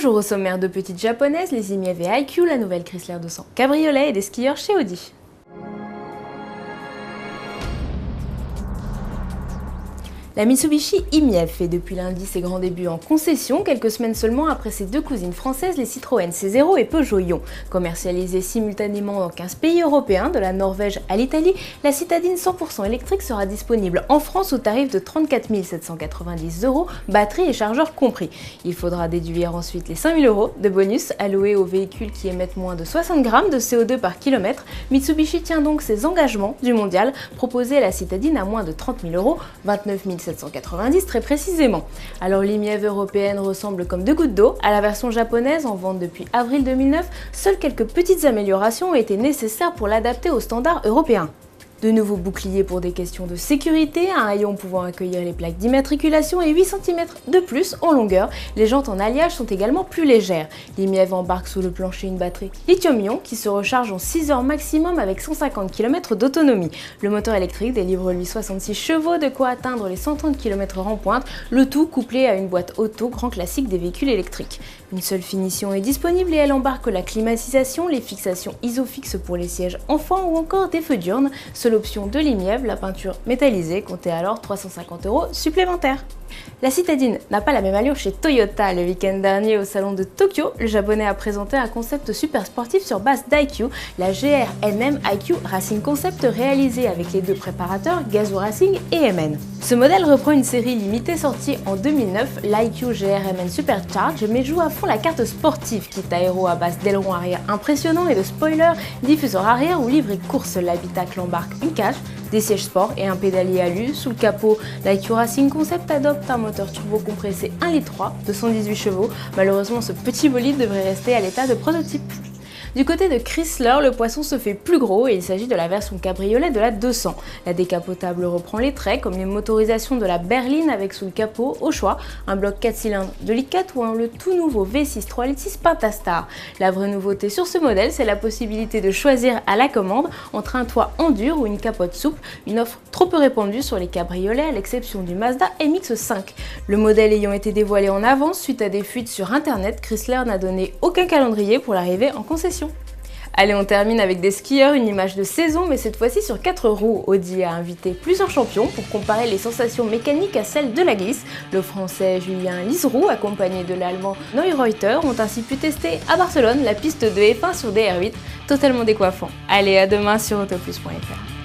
Bonjour, au sommaire de petites japonaises, les IMIEV et IQ, la nouvelle Chrysler 200 cabriolet et des skieurs chez Audi. La Mitsubishi IMIEV fait depuis lundi ses grands débuts en concession, quelques semaines seulement après ses deux cousines françaises, les Citroën C0 et Peugeot Ion. Commercialisée simultanément dans 15 pays européens, de la Norvège à l'Italie, la citadine 100% électrique sera disponible en France au tarif de 34 790 €, batterie et chargeur compris. Il faudra déduire ensuite les 5 000 € de bonus alloués aux véhicules qui émettent moins de 60 grammes de CO2 par kilomètre. Mitsubishi tient donc ses engagements du mondial, proposer la citadine à moins de 30 000 €, 29 790 très précisément. Alors l'IMIEV européenne ressemble comme deux gouttes d'eau à la version japonaise en vente depuis avril 2009, seules quelques petites améliorations ont été nécessaires pour l'adapter aux standards européens. De nouveaux boucliers pour des questions de sécurité, un haillon pouvant accueillir les plaques d'immatriculation et 8 cm de plus en longueur. Les jantes en alliage sont également plus légères. L'IMIEV embarque sous le plancher une batterie lithium-ion qui se recharge en 6 heures maximum avec 150 km d'autonomie. Le moteur électrique délivre lui 66 chevaux, de quoi atteindre les 130 km en pointe, le tout couplé à une boîte auto grand classique des véhicules électriques. Une seule finition est disponible et elle embarque la climatisation, les fixations ISOFIX pour les sièges enfants ou encore des feux diurnes. L'option de l'IMIEV, la peinture métallisée, comptait alors 350 € supplémentaires. La citadine n'a pas la même allure chez Toyota. Le week-end dernier au salon de Tokyo, le japonais a présenté un concept super sportif sur base d'IQ, la GR-NM IQ Racing Concept réalisé avec les deux préparateurs Gazoo Racing et MN. Ce modèle reprend une série limitée sortie en 2009, l'IQ GR-MN Supercharge, mais joue à fond la carte sportive, kit aéro à base d'aileron arrière impressionnant et de spoiler, diffuseur arrière ou livrée course. L'habitacle embarque une cage, des sièges sport et un pédalier alu. Sous le capot, l'IQ Racing Concept adopte un moteur turbo compressé 1,3 litre, 218 chevaux. Malheureusement, ce petit bolide devrait rester à l'état de prototype. Du côté de Chrysler, le poisson se fait plus gros et il s'agit de la version cabriolet de la 200. La décapotable reprend les traits comme les motorisations de la berline avec sous le capot, au choix, un bloc 4 cylindres 2,4 litres ou le tout nouveau V6 3,6 Pentastar. La vraie nouveauté sur ce modèle, c'est la possibilité de choisir à la commande entre un toit en dur ou une capote souple, une offre trop peu répandue sur les cabriolets à l'exception du Mazda MX-5. Le modèle ayant été dévoilé en avance suite à des fuites sur internet, Chrysler n'a donné aucun calendrier pour l'arrivée en concession. Allez, on termine avec des skieurs, une image de saison, mais cette fois-ci sur 4 roues. Audi a invité plusieurs champions pour comparer les sensations mécaniques à celles de la glisse. Le français Julien Liseroux, accompagné de l'allemand Neureuter, ont ainsi pu tester à Barcelone la piste de F1 sur DR8, totalement décoiffant. Allez, à demain sur autoplus.fr.